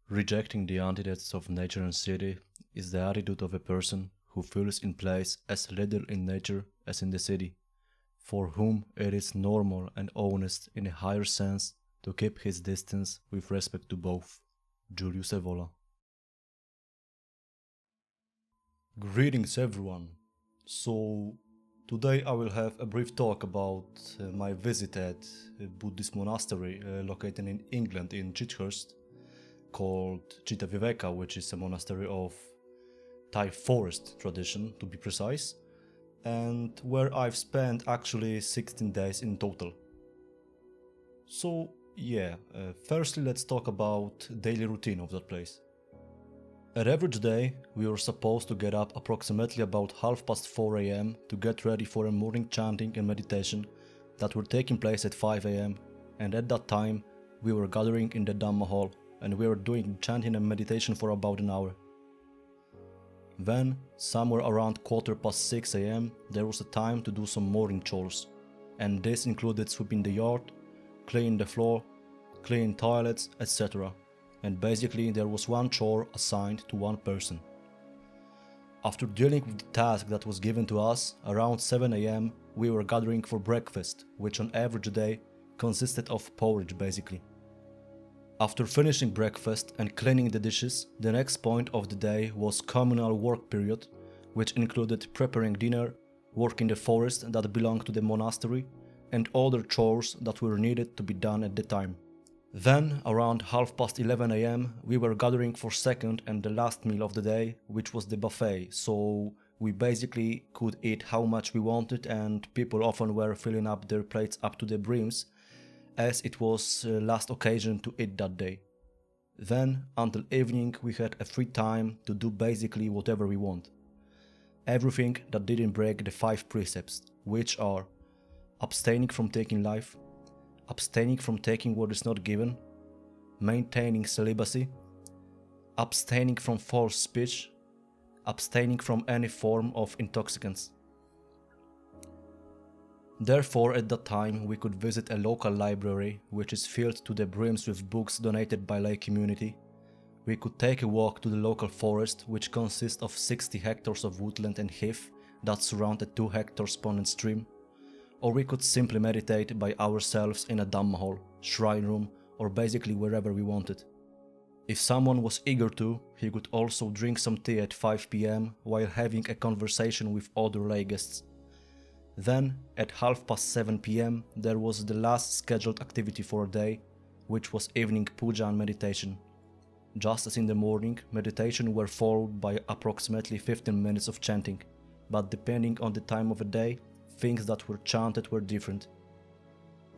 Rejecting the antithesis of nature and city is the attitude of a person who feels in place as little in nature as in the city, for whom it is normal and honest in a higher sense to keep his distance with respect to both. Julius Evola. Greetings everyone. So today I will have a brief talk about my visit at a Buddhist monastery located in England in Chithurst, called Chitta Viveka, which is a monastery of Thai forest tradition to be precise, and where I've spent actually 16 days in total. So yeah, firstly let's talk about daily routine of that place. At average day, we were supposed to get up approximately about 4:30 AM to get ready for a morning chanting and meditation that were taking place at 5 AM, and at that time we were gathering in the Dhamma hall and we were doing chanting and meditation for about an hour. Then, somewhere around 6:15 AM, there was a time to do some morning chores, and this included sweeping the yard, cleaning the floor, cleaning toilets, etc. And basically there was one chore assigned to one person. After dealing with the task that was given to us, around 7 AM we were gathering for breakfast, which on average day consisted of porridge basically. After finishing breakfast and cleaning the dishes, the next point of the day was communal work period, which included preparing dinner, work in the forest that belonged to the monastery, and other chores that were needed to be done at the time. Then, around 11:30 AM, we were gathering for second and the last meal of the day, which was the buffet, so we basically could eat how much we wanted and people often were filling up their plates up to the brims, as it was last occasion to eat that day. Then, until evening, we had a free time to do basically whatever we want. Everything that didn't break the 5 precepts, which are abstaining from taking life, abstaining from taking what is not given, maintaining celibacy, abstaining from false speech, abstaining from any form of intoxicants. Therefore, at that time, we could visit a local library, which is filled to the brims with books donated by lay community. We could take a walk to the local forest, which consists of 60 hectares of woodland and heath that surround a 2-hectare pond stream. Or we could simply meditate by ourselves in a Dhamma hall, shrine room, or basically wherever we wanted. If someone was eager to, he could also drink some tea at 5 PM while having a conversation with other lay guests. Then, at 7:30 PM, there was the last scheduled activity for a day, which was evening puja and meditation. Just as in the morning, meditation were followed by approximately 15 minutes of chanting, but depending on the time of the day, things that were chanted were different.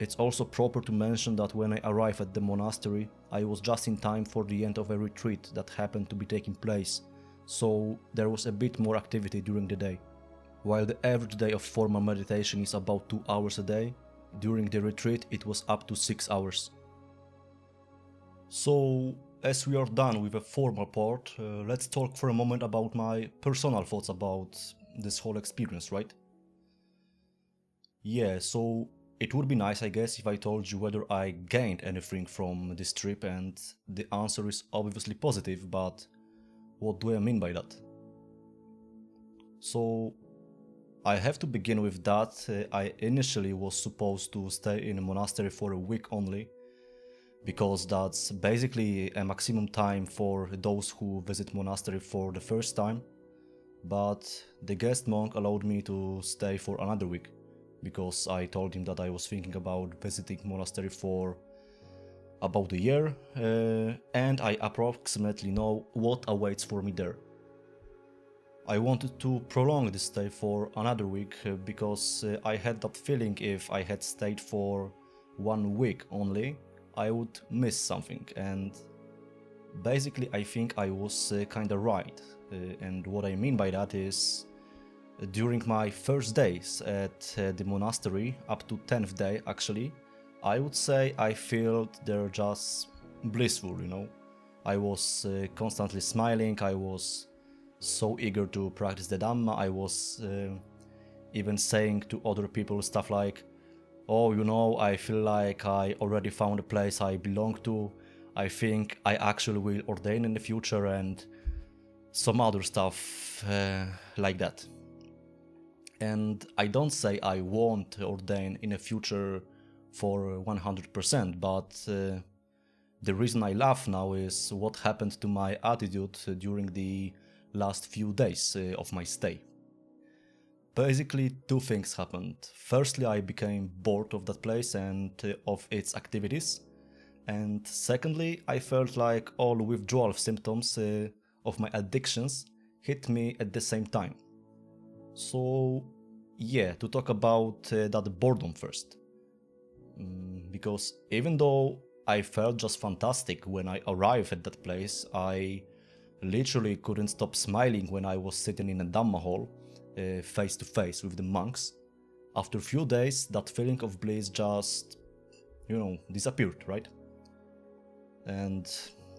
It's also proper to mention that when I arrived at the monastery, I was just in time for the end of a retreat that happened to be taking place, so there was a bit more activity during the day. While the average day of formal meditation is about 2 hours a day, during the retreat it was up to 6 hours. So, as we are done with the formal part, let's talk for a moment about my personal thoughts about this whole experience, right? Yeah, so it would be nice, I guess, if I told you whether I gained anything from this trip, and the answer is obviously positive, but what do I mean by that? So, I have to begin with that I initially was supposed to stay in a monastery for a week only, because that's basically a maximum time for those who visit monastery for the first time, but the guest monk allowed me to stay for another week, because I told him that I was thinking about visiting monastery for about a year, and I approximately know what awaits for me there. I wanted to prolong this stay for another week because I had that feeling if I had stayed for 1 week only, I would miss something, and basically I think I was kinda right. And what I mean by that is, during my first days at the monastery, up to 10th day actually, I would say I felt they're just blissful, you know. I was constantly smiling, I was so eager to practice the Dhamma, I was even saying to other people stuff like, oh, you know, I feel like I already found a place I belong to, I think I actually will ordain in the future and some other stuff like that. And I don't say I won't ordain in the future for 100%, but the reason I laugh now is what happened to my attitude during the last few days of my stay. Basically, two things happened. Firstly, I became bored of that place and of its activities. And secondly, I felt like all withdrawal symptoms of my addictions hit me at the same time. So, yeah, to talk about that boredom first. Because even though I felt just fantastic when I arrived at that place, I literally couldn't stop smiling when I was sitting in a Dhamma hall, face to face with the monks. After a few days, that feeling of bliss just, disappeared, right? And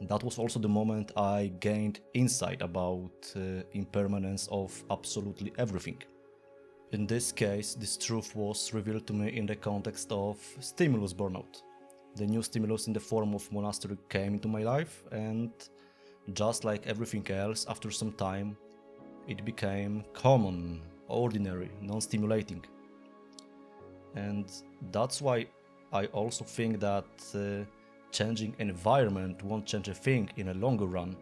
that was also the moment I gained insight about impermanence of absolutely everything. In this case, this truth was revealed to me in the context of stimulus burnout. The new stimulus in the form of monastery came into my life, and just like everything else, after some time, it became common, ordinary, non-stimulating. And that's why I also think that changing environment won't change a thing in a longer run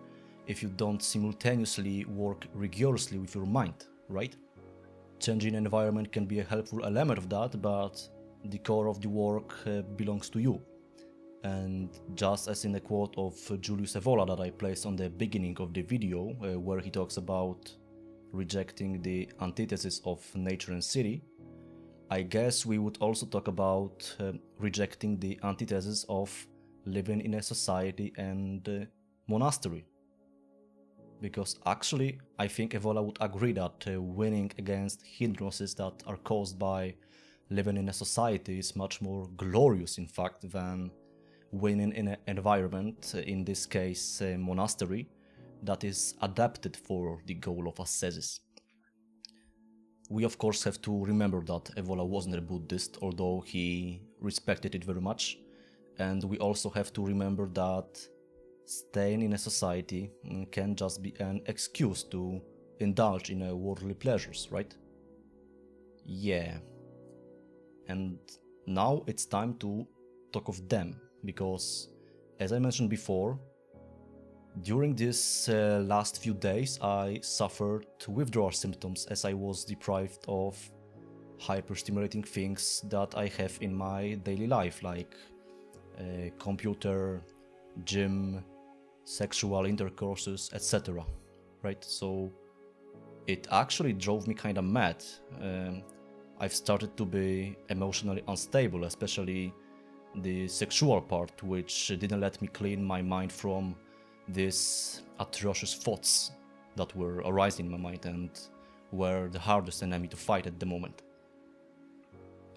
if you don't simultaneously work rigorously with your mind, right? Changing environment can be a helpful element of that, but the core of the work belongs to you. And just as in the quote of Julius Evola that I placed on the beginning of the video, where he talks about rejecting the antithesis of nature and city, I guess we would also talk about rejecting the antithesis of living in a society and monastery. Because actually, I think Evola would agree that winning against hindrances that are caused by living in a society is much more glorious, in fact, than winning in an environment, in this case a monastery, that is adapted for the goal of ascesis. We of course have to remember that Evola wasn't a Buddhist, although he respected it very much, and we also have to remember that staying in a society can just be an excuse to indulge in worldly pleasures, right? Yeah. And now it's time to talk of them, because as I mentioned before, during these last few days I suffered withdrawal symptoms as I was deprived of hyperstimulating things that I have in my daily life, like computer, gym, sexual intercourses, etc. Right? So it actually drove me kinda mad. I've started to be emotionally unstable, especially the sexual part, which didn't let me clean my mind from these atrocious thoughts that were arising in my mind and were the hardest enemy to fight at the moment.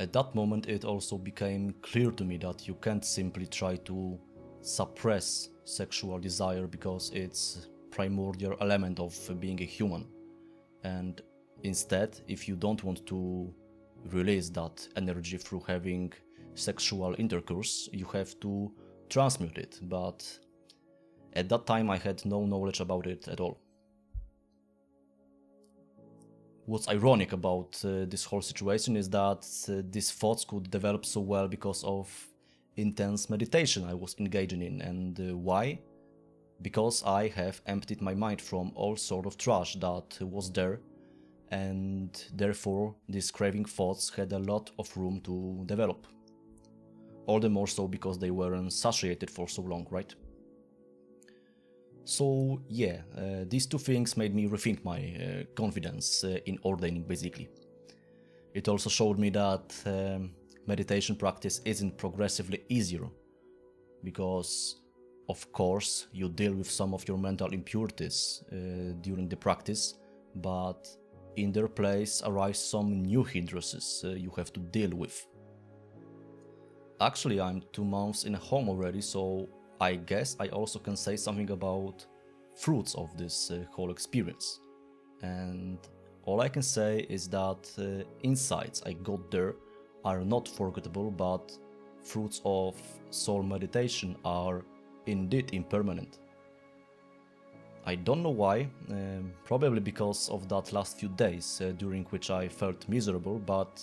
At that moment it also became clear to me that you can't simply try to suppress sexual desire because it's a primordial element of being a human, and instead, if you don't want to release that energy through having sexual intercourse, you have to transmute it, but at that time I had no knowledge about it at all. What's ironic about this whole situation is that these thoughts could develop so well because of intense meditation I was engaging in. And why? Because I have emptied my mind from all sort of trash that was there, and therefore these craving thoughts had a lot of room to develop. All the more so because they weren't satiated for so long, right? So yeah, these two things made me rethink my confidence in ordaining, basically. It also showed me that meditation practice isn't progressively easier, because of course you deal with some of your mental impurities during the practice, but in their place arise some new hindrances you have to deal with. Actually, I'm 2 months in a home already, so I guess I also can say something about fruits of this whole experience. And all I can say is that insights I got there are not forgettable, but fruits of soul meditation are indeed impermanent. I don't know why, probably because of that last few days during which I felt miserable, but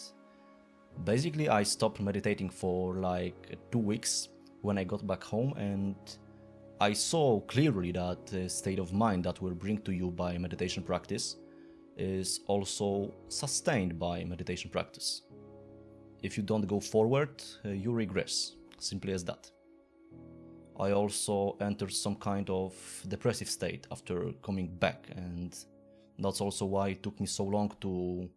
basically I stopped meditating for like 2 weeks when I got back home, and I saw clearly that the state of mind that will bring to you by meditation practice is also sustained by meditation practice. If you don't go forward, you regress, simply as that. I also entered some kind of depressive state after coming back, and that's also why it took me so long to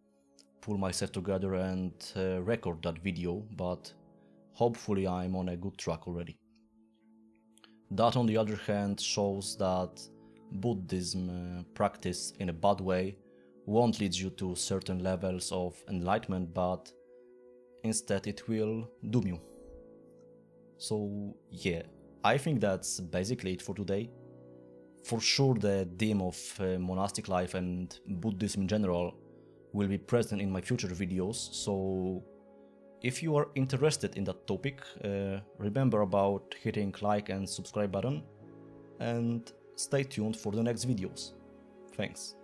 pull myself together and record that video, but hopefully I'm on a good track already. That, on the other hand, shows that Buddhism practice in a bad way won't lead you to certain levels of enlightenment, but instead it will doom you. So yeah, I think that's basically it for today. For sure the theme of monastic life and Buddhism in general will be present in my future videos, so if you are interested in that topic, remember about hitting like and subscribe button, and stay tuned for the next videos. Thanks.